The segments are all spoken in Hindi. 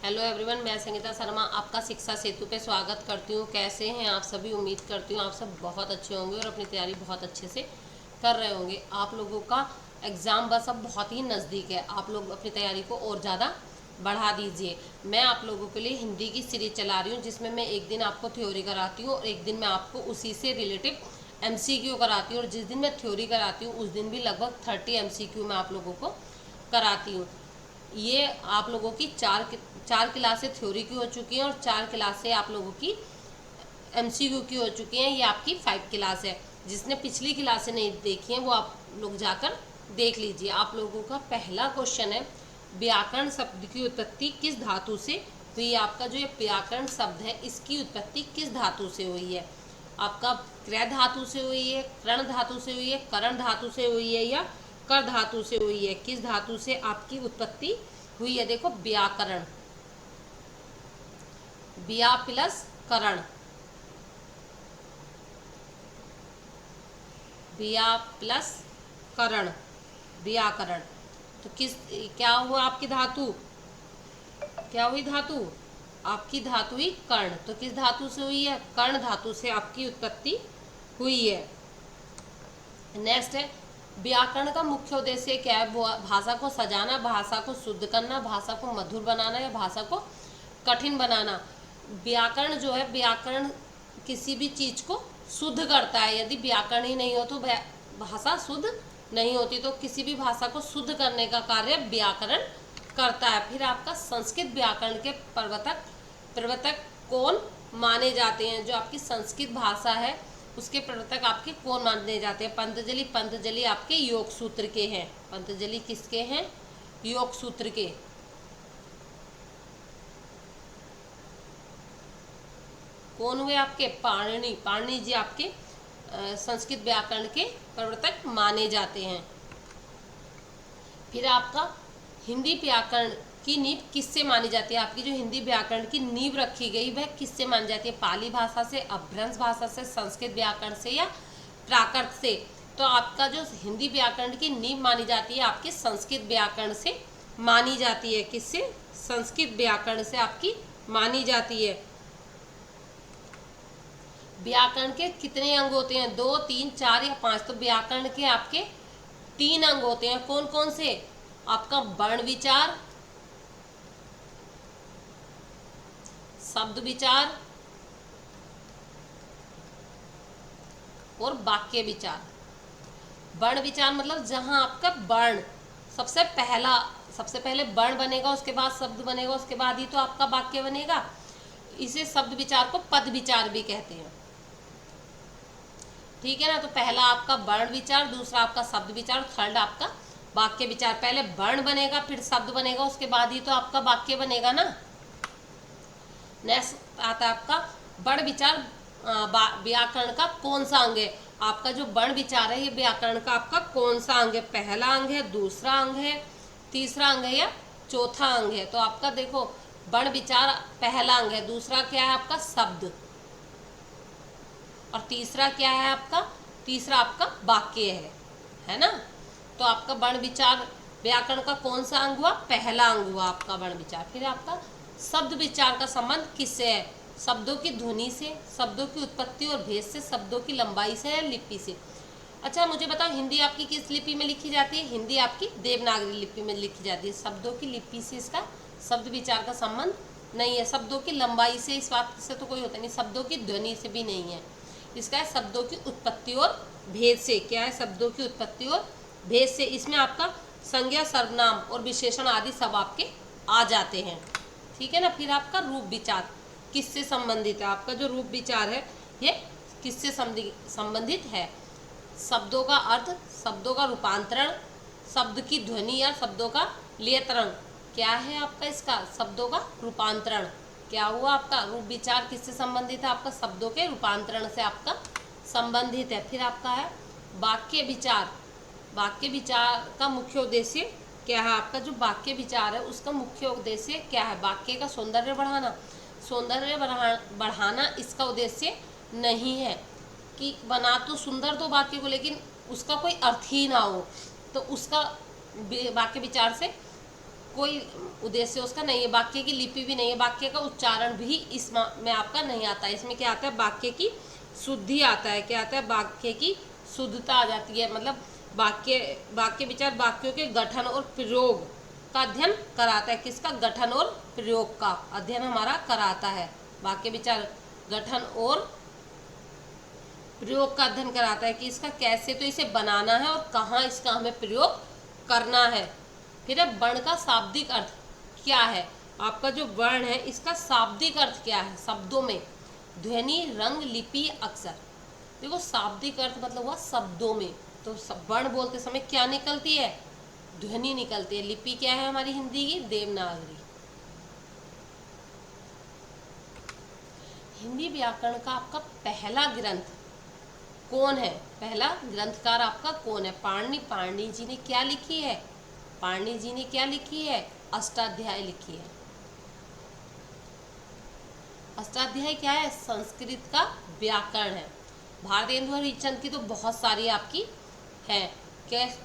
हेलो एवरीवन, मैं संगीता शर्मा आपका शिक्षा सेतु पे स्वागत करती हूँ। कैसे हैं आप सभी? उम्मीद करती हूँ आप सब बहुत अच्छे होंगे और अपनी तैयारी बहुत अच्छे से कर रहे होंगे। आप लोगों का एग्ज़ाम बस अब बहुत ही नज़दीक है। आप लोग अपनी तैयारी को और ज़्यादा बढ़ा दीजिए। मैं आप लोगों के लिए हिंदी की सीरीज चला रही हूँ, जिसमें मैं एक दिन आपको थ्योरी कराती हूँ और एक दिन मैं आपको उसी से रिलेटिव MCQ कराती हूँ। और जिस दिन मैं थ्योरी कराती हूँ उस दिन भी लगभग 30 MCQ मैं आप लोगों को कराती हूँ। ये आप लोगों की चार क्लासें थ्योरी की हो चुकी हैं और 4 क्लासें आप लोगों की MCQ की हो चुकी हैं। ये आपकी 5 क्लास है। जिसने पिछली क्लासें नहीं देखी हैं वो आप लोग जाकर देख लीजिए। आप लोगों का पहला क्वेश्चन है, व्याकरण शब्द की उत्पत्ति किस धातु से हुई? आपका जो ये व्याकरण शब्द है इसकी उत्पत्ति किस धातु से हुई है? आपका क्रय धातु से हुई है, कर्ण धातु से हुई है, करण धातु से हुई है या कर धातु से हुई है? किस धातु से आपकी उत्पत्ति हुई है? देखो, व्याकरण, व्या प्लस करण, व्या प्लस करण, व्याकरण। तो क्या हुआ आपकी धातु? क्या हुई धातु? आपकी धातु ही कर्ण। तो किस धातु से हुई है? कर्ण धातु से आपकी उत्पत्ति हुई है। नेक्स्ट है, व्याकरण का मुख्य उद्देश्य क्या है? भाषा को सजाना, भाषा को शुद्ध करना, भाषा को मधुर बनाना या भाषा को कठिन बनाना। व्याकरण जो है, व्याकरण किसी भी चीज को शुद्ध करता है। यदि व्याकरण ही नहीं हो तो भाषा शुद्ध नहीं होती। तो किसी भी भाषा को शुद्ध करने का कार्य व्याकरण करता है। फिर आपका संस्कृत व्याकरण के प्रवर्तक कौन माने जाते हैं? जो आपकी संस्कृत भाषा है उसके प्रवर्तक आपके कौन माने जाते हैं? पतंजलि आपके योग सूत्र के हैं। पतंजलि किसके हैं? योग सूत्र के। कौन हुए आपके? पाणिनि जी आपके संस्कृत व्याकरण के प्रवर्तक माने जाते हैं। फिर आपका हिंदी व्याकरण की नींव किससे मानी जाती है? आपकी जो हिंदी व्याकरण की नींव रखी गई वह किससे मानी जाती है? पाली भाषा से, अपभ्रंश भाषा से, संस्कृत व्याकरण से या प्राकृत से? तो आपका जो हिंदी व्याकरण की नींव मानी जाती है आपके संस्कृत व्याकरण से मानी जाती है। किससे? संस्कृत व्याकरण से आपकी मानी जाती है। व्याकरण के कितने अंग होते हैं? 2, 3, 4 या 5? तो व्याकरण के आपके 3 अंग होते हैं। कौन कौन से? आपका वर्ण विचार, शब्द विचार और वाक्य विचार। वर्ण विचार मतलब जहां आपका वर्ण सबसे पहले वर्ण बनेगा, उसके बाद शब्द बनेगा, उसके बाद ही तो आपका वाक्य बनेगा। इसे शब्द विचार को पद विचार भी कहते हैं। ठीक है ना? तो पहला आपका वर्ण विचार, दूसरा आपका शब्द विचार, थर्ड आपका वाक्य विचार। पहले वर्ण बनेगा, फिर शब्द बनेगा, उसके बाद ही तो आपका वाक्य बनेगा ना। नेक्स्ट आता है आपका वर्ण विचार। व्याकरण का कौन सा अंग है? आपका जो वर्ण विचार है ये व्याकरण का आपका कौन सा अंग है? पहला अंग है, दूसरा अंग है, तीसरा अंग है या चौथा अंग है? तो आपका देखो, वर्ण विचार पहला अंग है, दूसरा क्या है आपका? शब्द, और तीसरा क्या है आपका? तीसरा आपका वाक्य है ना? तो आपका वर्ण विचार व्याकरण का कौन सा अंग हुआ? पहला अंग हुआ आपका वर्ण विचार। फिर आपका शब्द विचार का संबंध किससे है? शब्दों की ध्वनि से, शब्दों की उत्पत्ति और भेद से, शब्दों की लंबाई से या लिपि से। अच्छा, मुझे बताओ, हिंदी आपकी किस लिपि में लिखी जाती है? हिंदी आपकी देवनागरी लिपि में लिखी जाती है। शब्दों की लिपि से इसका शब्द विचार का संबंध नहीं है। शब्दों की लंबाई से, इस बात से तो कोई होता नहीं। शब्दों की ध्वनि से भी नहीं है। इसका है शब्दों की उत्पत्ति और भेद से। क्या है? शब्दों की उत्पत्ति और भेद से। इसमें आपका संज्ञा, सर्वनाम और विशेषण आदि सब आपके आ जाते हैं। ठीक है ना? फिर आपका रूप विचार किससे संबंधित है? आपका जो रूप विचार है ये किससे संबंधित है? शब्दों का अर्थ, शब्दों का रूपांतरण, शब्द की ध्वनि या शब्दों का लेयतरण। क्या है आपका इसका? शब्दों का रूपांतरण। क्या हुआ आपका? रूप विचार किससे संबंधित है? आपका शब्दों के रूपांतरण से आपका संबंधित है। फिर आपका है वाक्य विचार। वाक्य विचार का मुख्य उद्देश्य क्या है? आपका जो वाक्य विचार है उसका मुख्य उद्देश्य क्या है? वाक्य का सौंदर्य बढ़ाना। सौंदर्य बढ़ाना इसका उद्देश्य नहीं है कि बना तो सुंदर तो वाक्य को, लेकिन उसका कोई अर्थ ही ना हो, तो उसका वाक्य विचार से कोई उद्देश्य उसका नहीं है, वाक्य की लिपि भी नहीं है, वाक्य का उच्चारण भी इसमें आपका नहीं आता है। इसमें क्या आता है, वाक्य की शुद्धि आता है। क्या आता है, वाक्य की शुद्धता आ जाती है। मतलब वाक्य विचार वाक्यों के गठन और प्रयोग का अध्ययन कराता है। किसका, गठन और प्रयोग का अध्ययन हमारा कराता है। वाक्य विचार गठन और प्रयोग का अध्ययन कराता है कि इसका कैसे तो इसे बनाना है और कहाँ इसका हमें प्रयोग करना है। फिर है वर्ण का शाब्दिक अर्थ क्या है। आपका जो वर्ण है इसका शाब्दिक अर्थ क्या है, शब्दों में। ध्वनि, रंग, लिपि, अक्षर। देखो शाब्दिक अर्थ मतलब हुआ शब्दों में। तो वर्ण बोलते समय क्या निकलती है, ध्वनि निकलती है। लिपि क्या है हमारी हिंदी की, देवनागरी। हिंदी व्याकरण का आपका पहला ग्रंथ कौन है, पहला ग्रंथकार आपका कौन है। पाणिनि जी ने क्या लिखी है, पाणिनि जी ने क्या लिखी है, अष्टाध्याय लिखी है। अष्टाध्याय क्या है, संस्कृत का व्याकरण है। भारतेंदु हरिश्चंद्र की तो बहुत सारी आपकी है।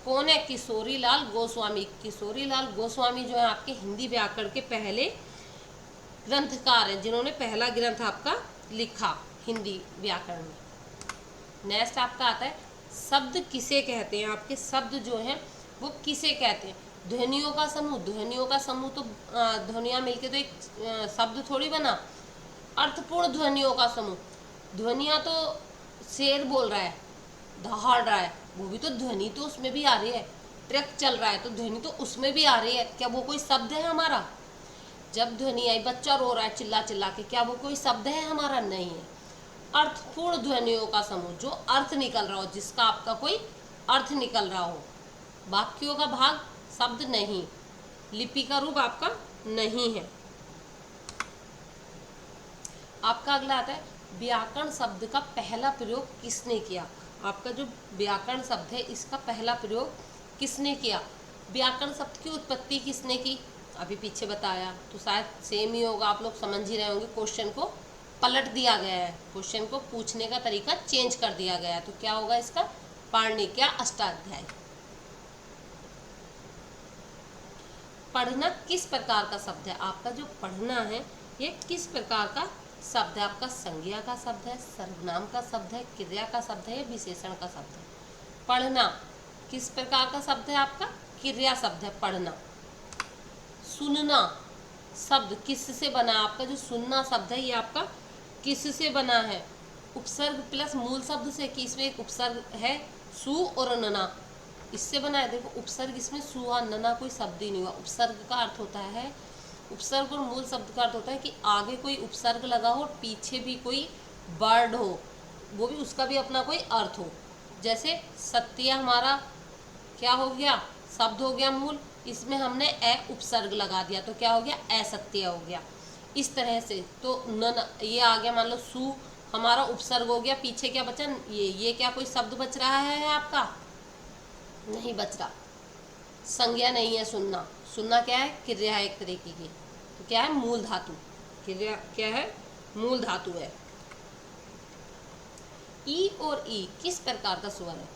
कौन है, किशोरी लाल गोस्वामी। किशोरी लाल गोस्वामी जो है आपके हिंदी व्याकरण के पहले ग्रंथकार हैं, जिन्होंने पहला ग्रंथ आपका लिखा हिंदी व्याकरण में। नेक्स्ट आपका आता है शब्द किसे कहते हैं। आपके शब्द जो हैं वो किसे कहते हैं। ध्वनियों का समूह। ध्वनियों का समूह तो ध्वनियाँ मिलके तो एक शब्द थोड़ी बना। अर्थपूर्ण ध्वनियों का समूह। ध्वनियाँ तो शेर बोल रहा है, दहाड़ रहा है, वो भी तो ध्वनि तो उसमें भी आ रही है। ट्रक चल रहा है तो ध्वनि तो उसमें भी आ रही है। क्या वो कोई शब्द है हमारा। जब ध्वनि आई, बच्चा रो रहा है चिल्ला चिल्ला के, क्या वो कोई शब्द है हमारा, नहीं है। अर्थपूर्ण ध्वनियों का समूह, जो अर्थ निकल रहा हो, जिसका आपका कोई अर्थ निकल रहा हो। वाक्यों का भाग, शब्द नहीं। लिपि का रूप आपका नहीं है। आपका अगला आता है व्याकरण शब्द का पहला प्रयोग किसने किया। आपका जो व्याकरण शब्द है इसका पहला प्रयोग किसने किया। व्याकरण शब्द की उत्पत्ति किसने की, अभी पीछे बताया, तो शायद सेम ही होगा, आप लोग समझ ही रहे होंगे। क्वेश्चन को पलट दिया गया है, क्वेश्चन को पूछने का तरीका चेंज कर दिया गया है। तो क्या होगा इसका, पाणिनि का अष्टाध्याय। पढ़ना किस प्रकार का शब्द है। आपका जो पढ़ना है ये किस प्रकार का शब्द है। आपका संज्ञा का शब्द है, सर्वनाम का शब्द है, क्रिया का शब्द है, विशेषण का शब्द है। पढ़ना किस प्रकार का शब्द है, आपका क्रिया शब्द है पढ़ना। सुनना शब्द किस से बना। आपका जो सुनना शब्द है ये आपका किस से बना है, उपसर्ग प्लस मूल शब्द से, कि इसमें एक उपसर्ग है सु और नना, इससे बना है। देखो उपसर्ग इसमें सु और नना कोई शब्द ही नहीं हुआ। उपसर्ग का अर्थ होता है, उपसर्ग और मूल शब्द का अर्थ होता है कि आगे कोई उपसर्ग लगा हो और पीछे भी कोई वर्ड हो, वो भी उसका भी अपना कोई अर्थ हो। जैसे सत्य हमारा क्या हो गया, शब्द हो गया मूल, इसमें हमने ए उपसर्ग लगा दिया तो क्या हो गया, असत्य हो गया। इस तरह से तो न ये आ गया, मान लो सु हमारा उपसर्ग हो गया, पीछे क्या बचा, ये क्या कोई शब्द बच रहा है आपका, नहीं बच रहा। संज्ञा नहीं है सुनना। सुनना क्या है, क्रिया है एक तरीके की। तो क्या है, मूल धातु। क्रिया क्या है, मूल धातु है। ई और ई किस प्रकार का स्वर है।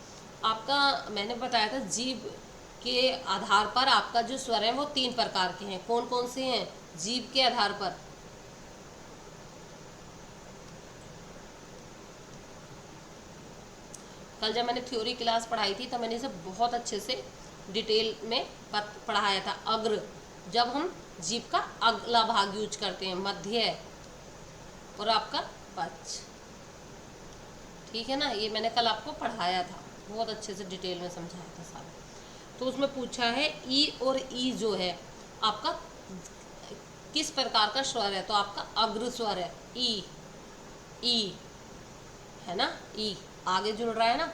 आपका मैंने बताया था जीभ के आधार पर आपका जो स्वर है वो 3 प्रकार के हैं। कौन कौन से हैं, जीभ के आधार पर। कल जब मैंने थ्योरी क्लास पढ़ाई थी तो मैंने इसे बहुत अच्छे से डिटेल में पढ़ाया था। अग्र, जब हम जीभ का अगला भाग यूज करते हैं, मध्य और आपका पक्ष, ठीक है ना। ये मैंने कल आपको पढ़ाया था, बहुत अच्छे से डिटेल में समझाया था सारा। तो उसमें पूछा है ई और ई जो है आपका किस प्रकार का स्वर है, तो आपका अग्र स्वर है। ई है ना, ई आगे जुड़ रहा है ना।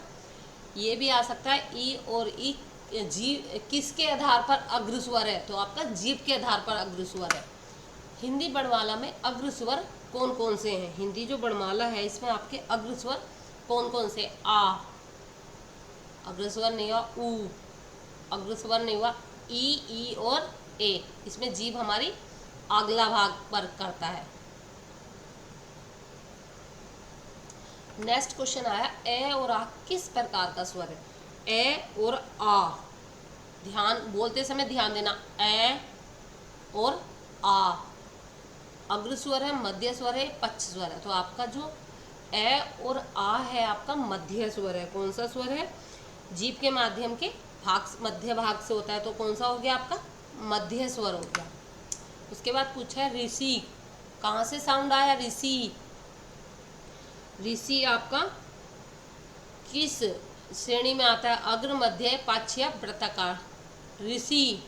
ये भी आ सकता है ई और ई, जीव किसके आधार पर अग्र स्वर है, तो आपका जीभ के आधार पर अग्र स्वर है। हिंदी वर्णमाला में अग्र स्वर कौन कौन से हैं। हिंदी जो वर्णमाला है इसमें आपके अग्र स्वर कौन कौन से, आ अग्र स्वर नहीं हुआ, ऊ अग्र स्वर नहीं हुआ, ई और ए, इसमें जीभ हमारी अगला भाग पर करता है। नेक्स्ट क्वेश्चन आया, ए और आ किस प्रकार का स्वर है। ए और आ, ध्यान बोलते समय ध्यान देना, ए और आ। अग्र स्वर है, मध्य स्वर है, पच्छ स्वर है। तो आपका जो ए और आ है आपका मध्य स्वर है। कौन सा स्वर है? जीभ के माध्यम के भाग, मध्य भाग से होता है, तो कौन सा हो गया आपका? मध्य स्वर हो गया। उसके बाद पूछा है ऋषि, कहाँ से साउंड आया? ऋषि। ऋषि आपका किस श्रेणी में आता है? अग्र, मध्य, पक्ष या वृत्ताकार? ऋषि,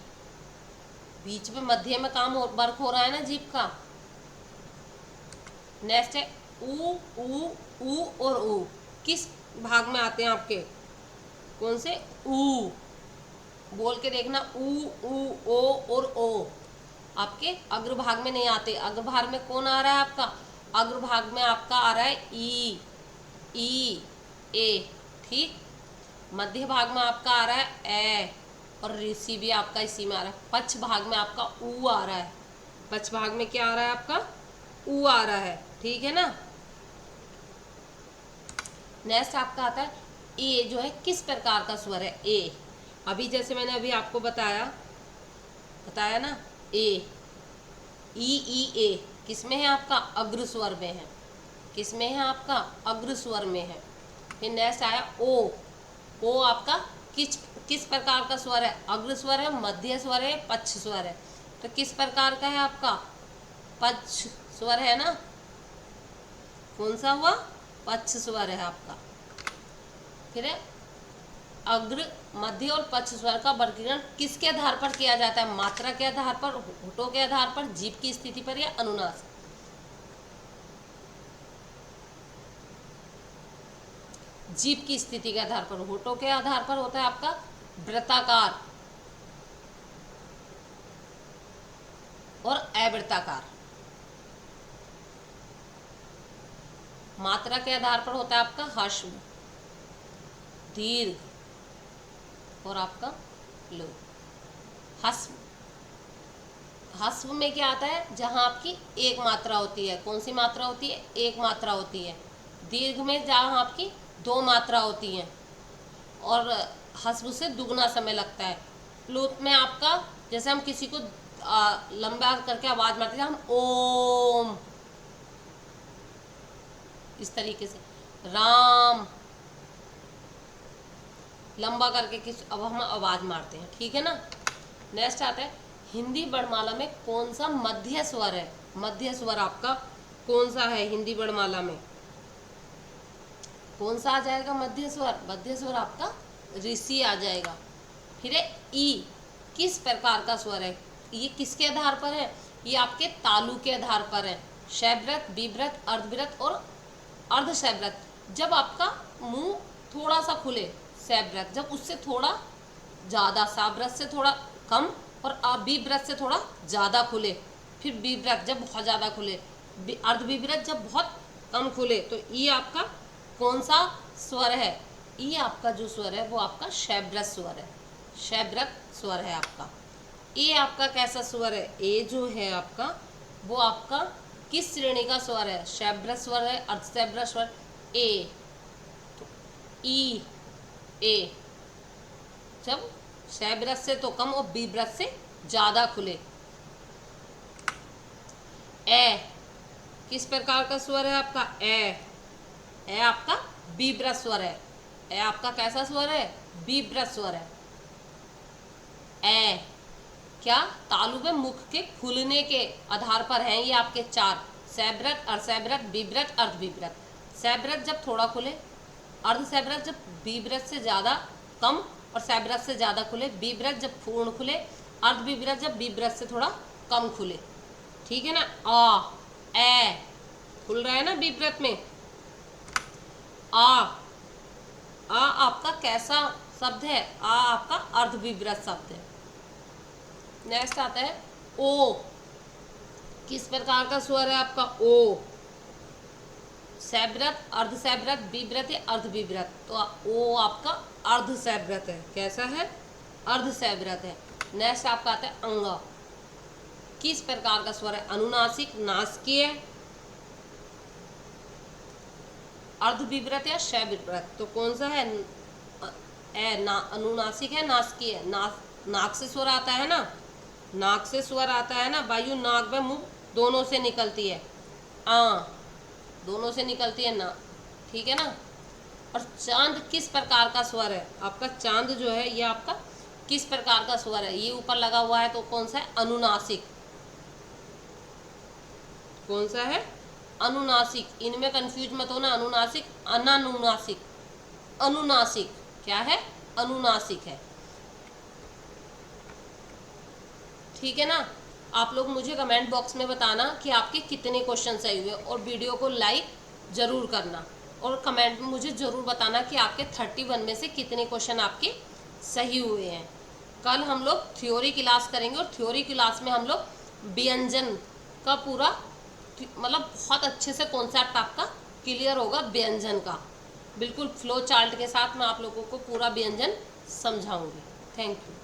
बीच में मध्य में काम वर्क हो रहा है ना जीभ का। नेक्स्ट है ऊ, ऊ, ऊ और ऊ, किस भाग में आते हैं आपके? कौन से? ऊ। बोल के देखना, ऊ, ऊ, ओ और ओ आपके अग्रभाग में नहीं आते। अग्रभाग में कौन आ रहा है आपका? अग्रभाग में आपका आ रहा है ई, ई, ए। ठीक। मध्य भाग में आपका आ रहा है ए, और ऋषि भी आपका इसी में आ रहा है। पक्ष भाग में आपका ऊ आ रहा है। पक्ष भाग में क्या आ रहा है आपका? ऊ आ रहा है। ठीक है ना। नेक्स्ट आपका आता है ए, जो है किस प्रकार का स्वर है? ए। अभी जैसे मैंने अभी आपको बताया ना, ए, ई, ए किस में है आपका? अग्र स्वर में है। किस में है आपका? अग्र स्वर में है। फिर नेक्स्ट आया ओ। ओ आपका किस प्रकार का स्वर है? अग्र स्वर है, मध्य स्वर है, पक्ष स्वर है। तो किस प्रकार का है आपका? पक्ष स्वर है ना। कौन सा हुआ? पक्ष स्वर है आपका। फिर है अग्र, मध्य और पक्ष स्वर का वर्गीकरण किसके आधार पर किया जाता है? मात्रा के आधार पर, होठों के आधार पर, जीभ की स्थिति पर, या अनुनासिक? जीभ की स्थिति के आधार पर। होठों के आधार पर होता है आपका वृत्ताकार और अवृत्ताकार। मात्रा के आधार पर होता है आपका ह्रस्व, दीर्घ और आपका लोभ। ह्रस्व, ह्रस्व में क्या आता है? जहां आपकी एक मात्रा होती है। कौन सी मात्रा होती है? एक मात्रा होती है। दीर्घ में जहां आपकी दो मात्रा होती हैं, और ह्रस्व से दुगना समय लगता है। प्लूत में आपका, जैसे हम किसी को लंबा करके आवाज मारते हैं, हम ओम, इस तरीके से। राम, लंबा करके अब हम आवाज मारते हैं। ठीक है ना। नेक्स्ट आता है हिंदी वर्णमाला में कौन सा मध्य स्वर है? मध्य स्वर आपका कौन सा है हिंदी वर्णमाला में? कौन सा आ जाएगा मध्य स्वर? मध्य स्वर आपका ऋषि आ जाएगा। फिर है ई, किस प्रकार का स्वर है? ये किसके आधार पर है? ये आपके तालु के आधार पर है। शैव्रत, विव्रत, अर्धव्रत और अर्धशैव्रत। जब आपका मुंह थोड़ा सा खुले, शैव्रत, जब उससे थोड़ा ज्यादा, साव्रत से थोड़ा कम, और विव्रत से थोड़ा ज्यादा खुले। फिर विव्रत जब बहुत ज्यादा खुले, अर्धविव्रत जब बहुत कम खुले। तो ये आपका कौन सा स्वर है? ये आपका जो स्वर है वो आपका शैव्रत स्वर है। शैव्रत स्वर है आपका। ये आपका कैसा स्वर है? ए जो है आपका, वो आपका किस श्रेणी का स्वर है? शैव्रत स्वर है, अर्धशैव्रत स्वर। ए, तो ई, ए जब शैव्रत से तो कम और विव्रत से ज्यादा खुले। ए, किस प्रकार का स्वर है आपका? ए आपका विव्रत स्वर है। ए आपका कैसा स्वर है? विव्रत स्वर है। ए क्या? तालु में मुख के खुलने के आधार पर हैं ये आपके चार: शैव्रत, अर्धशैव्रत, विव्रत, अर्धविव्रत। शैव्रत जब थोड़ा खुले, अर्धशैव्रत जब विव्रत से ज्यादा कम और शैव्रत से ज्यादा खुले, विव्रत जब पूर्ण खुले, अर्धविव्रत जब विव्रत से थोड़ा कम खुले। ठीक है ना। आ, ए खुल रहा है ना विव्रत में। आ आपका कैसा शब्द है? आ आपका अर्धविव्रत शब्द है। नेक्स्ट आता है ओ, किस प्रकार का स्वर है आपका? ओ, शैव्रत, अर्धशैव्रत, विव्रत या अर्धविव्रत? तो ओ आपका अर्धशैव्रत है। कैसा है? अर्धशैव्रत है। नेक्स्ट आपका आता है अंग, किस प्रकार का स्वर है? अनुनासिक, नासिकीय, अर्धविव्रत या शैव्रत? तो कौन सा है? अनुनासिक है, नासिकीय है। नाक से स्वर आता है ना, नाक से स्वर आता है ना, वायु नाक व मुंह दोनों से निकलती है, दोनों से निकलती है ना, ठीक है ना। और चांद किस प्रकार का स्वर है? आपका चांद जो है ये आपका किस प्रकार का स्वर है? ये ऊपर लगा हुआ है तो कौन सा है? अनुनासिक। कौन सा है? अनुनासिक। इनमें कंफ्यूज मत होना, अनुनासिक अनानुनासिक। अनुनासिक क्या है? अनुनासिक है, ठीक है ना। आप लोग मुझे कमेंट बॉक्स में बताना कि आपके कितने क्वेश्चन सही हुए, और वीडियो को लाइक जरूर करना, और कमेंट में मुझे ज़रूर बताना कि आपके 31 में से कितने क्वेश्चन आपके सही हुए हैं। कल हम लोग थ्योरी क्लास करेंगे, और थ्योरी क्लास में हम लोग व्यंजन का पूरा मतलब बहुत अच्छे से कॉन्सेप्ट आपका क्लियर होगा व्यंजन का। बिल्कुल फ्लो चार्ट के साथ मैं आप लोगों को पूरा व्यंजन समझाऊंगी। Thank you.